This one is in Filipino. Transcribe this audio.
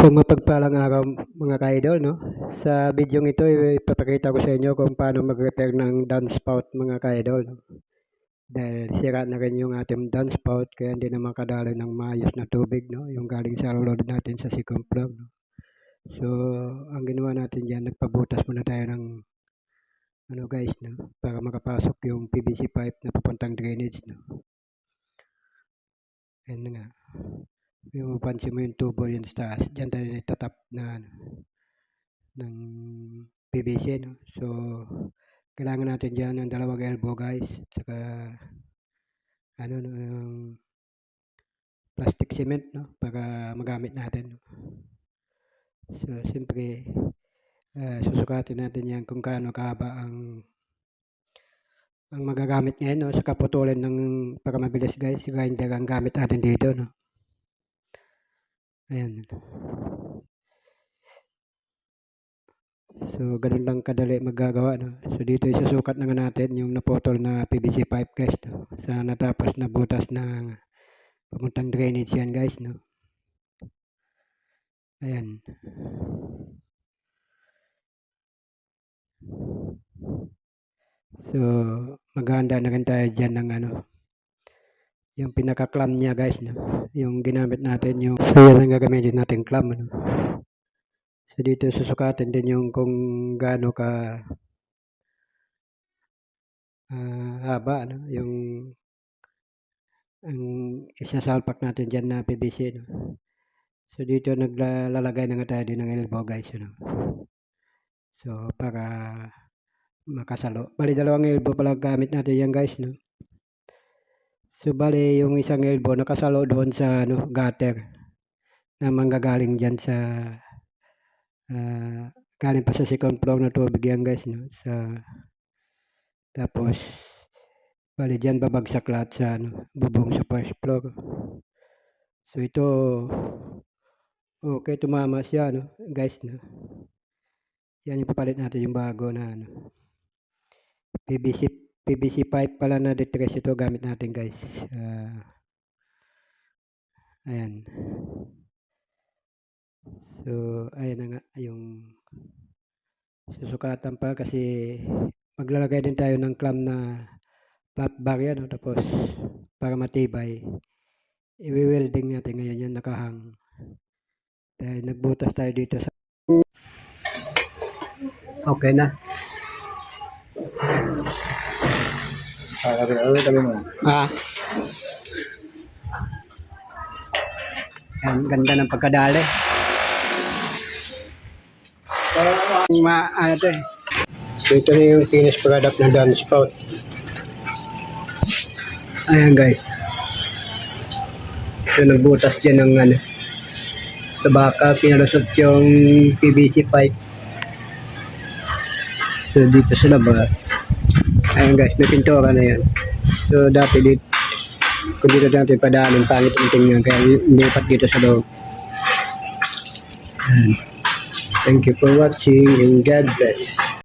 Isang mapagpalang araw mga ka-idol, no? Sa video ito, ipapakita ko sa inyo kung paano mag-repair ng downspout mga ka-idol. No? Dahil sira na rin yung ating downspout kaya hindi na makadalo ng maayos na tubig, no? Yung galing sa load natin sa second floor. No? So, ang ginawa natin dyan, nagpabutas muna tayo ng ano guys, no? Para makapasok yung PVC pipe na papuntang drainage. No? Ayan na nga. Yung pansin mo yung tubo yun sa taas, dyan tayo itatap na ng PVC, no? So, kailangan natin dyan ng dalawang elbow guys, at saka ano, yung plastic cement, no? Para magamit natin. No? So, siyempre, susukatin natin yan kung gaano kahaba ang magagamit ngayon, no? Saka putulin ng para mabilis guys, grinder ang gamit natin dito, no? Ayan. So, ganun lang kadali magagawa, no? So, dito isusukat na nga natin yung naputol na PVC pipe, guys, no? Sa natapos na butas na pamuntang drainage yan, guys, no? Ayan. So, maghahanda na rin tayo dyan ng ano, yung pinaka-clamp niya, guys, no? Yung ginamit natin, yung so, yan ang gagamitin natin clamp, no? So, dito susukatin din yung kung gaano ka haba, no? Yung ang isasalpak natin dyan na PVC, no? So, dito naglalagay na nga tayo din ng elbow, guys, no? So, para makasalo. Bali, dalawang elbow pala gamit natin yan, guys, no? So, bali, yung isang elbow nakasalo doon sa ano, gutter na manggagaling dyan sa galing pa sa second floor na tubig yan, guys, no? Tapos, bali, dyan babagsak lahat sa ano, bubong sa first floor. So, ito, okay, tumama siya, no? Guys, no? Yan yung papalit natin yung bago na ano, PVC pipe pala na detress ito gamit natin, guys. Ayan. So, ayan na nga yung susukatan pa kasi maglalagay din tayo ng clamp na flat bar yan, no? Tapos para matibay i-welding natin ngayon yan nakahang dahil nagbutas tayo dito sa okay na ang ganda ng pagkadali ano to eh. So ito na yung finished product ng downspout. Ayan guys. So nagbutas dyan ng ano. Sa baka pinalusot yung PVC pipe. So dito sa labas. Ayan guys, may pintura na yan. So dati dito, kung dito natin padaanin, pangit ang tingnan. Kaya lipat dito sa loob. Ayan. Thank you for watching and God bless.